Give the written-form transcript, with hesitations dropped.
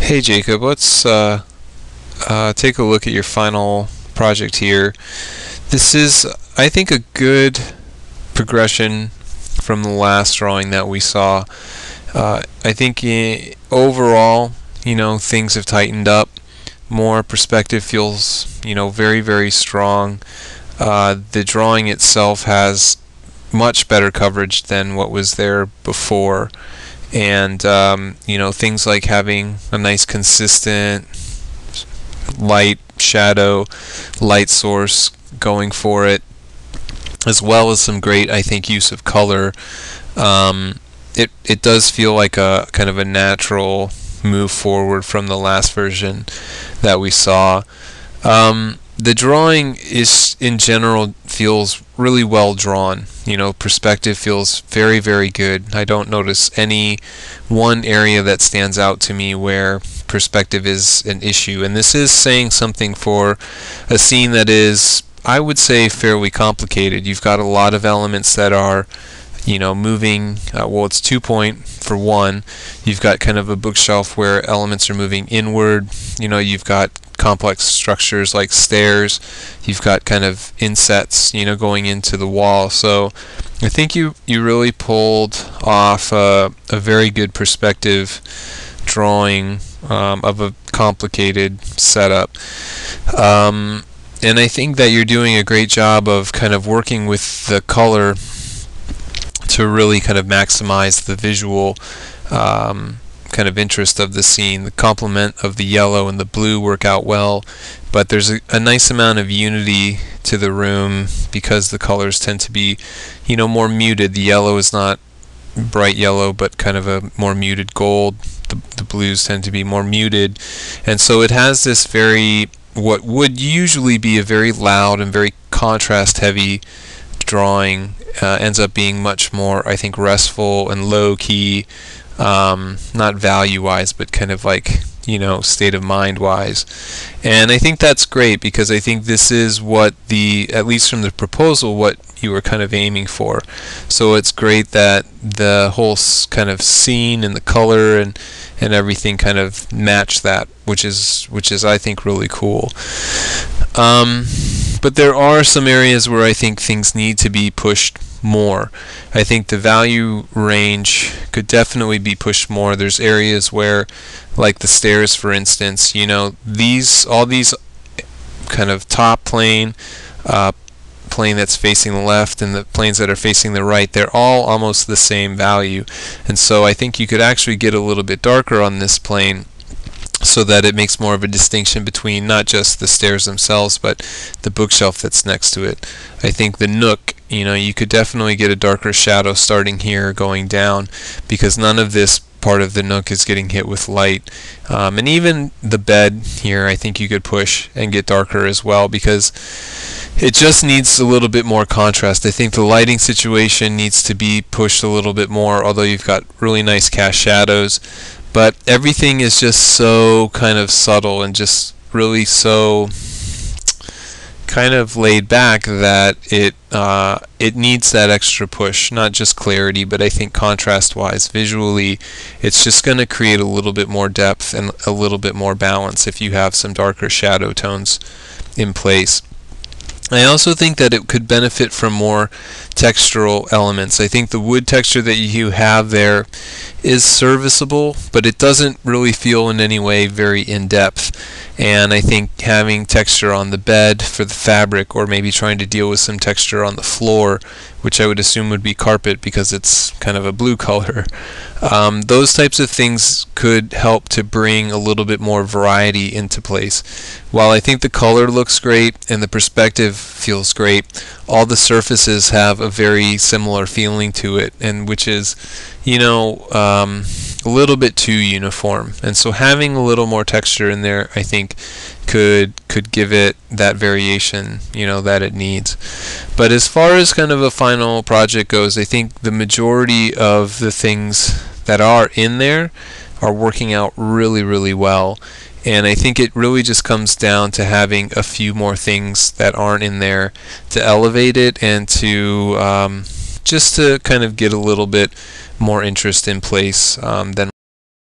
Hey Jacob, let's take a look at your final project here. This is, I think, a good progression from the last drawing that we saw. I think overall, things have tightened up. More perspective feels, very, very strong. The drawing itself has much better coverage than what was there before. And things like having a nice consistent light shadow light source going for it, as well as some great, I think, use of color. It does feel like a kind of a natural move forward from the last version that we saw. The drawing is, in general, feels really well drawn. Perspective feels very, very good. I don't notice any one area that stands out to me where perspective is an issue. And this is saying something for a scene that is, I would say, fairly complicated. You've got a lot of elements that are moving. Well, it's 2-point for one. You've got kind of a bookshelf where elements are moving inward. You've got complex structures like stairs. You've got kind of insets, going into the wall. So I think you really pulled off a very good perspective drawing of a complicated setup. And I think that you're doing a great job of kind of working with the color to really kind of maximize the visual kind of interest of the scene. The complement of the yellow and the blue work out well, but there's a nice amount of unity to the room because the colors tend to be, more muted. The yellow is not bright yellow, but kind of a more muted gold. The blues tend to be more muted, and so it has this what would usually be a very loud and very contrast heavy drawing ends up being much more, I think, restful and low key, not value wise, but kind of like, state of mind wise. And I think that's great because I think this is what at least from the proposal, what you were kind of aiming for. So it's great that the whole kind of scene and the color and everything kind of match that, which is I think really cool. But there are some areas where I think things need to be pushed more. I think the value range could definitely be pushed more. There's areas where, like the stairs, for instance, all these kind of top plane that's facing the left and the planes that are facing the right, they're all almost the same value. And so I think you could actually get a little bit darker on this plane so that it makes more of a distinction between not just the stairs themselves, but the bookshelf that's next to it. I think the nook, you could definitely get a darker shadow starting here going down, because none of this part of the nook is getting hit with light. And even the bed here, I think you could push and get darker as well, because it just needs a little bit more contrast. I think the lighting situation needs to be pushed a little bit more, although you've got really nice cast shadows. But everything is just so kind of subtle and just really so kind of laid back that it needs that extra push, not just clarity, but I think contrast-wise, visually, it's just going to create a little bit more depth and a little bit more balance if you have some darker shadow tones in place. I also think that it could benefit from more textural elements. I think the wood texture that you have there is serviceable, but it doesn't really feel in any way very in-depth. And I think having texture on the bed for the fabric, or maybe trying to deal with some texture on the floor, which I would assume would be carpet because it's kind of a blue color, those types of things could help to bring a little bit more variety into place. While I think the color looks great and the perspective feels great, all the surfaces have a very similar feeling to it, and which is, a little bit too uniform. And so having a little more texture in there, I think, could give it that variation, that it needs. But as far as kind of a final project goes, I think the majority of the things that are in there are working out really, really well. And I think it really just comes down to having a few more things that aren't in there to elevate it and to just to kind of get a little bit more interest in place than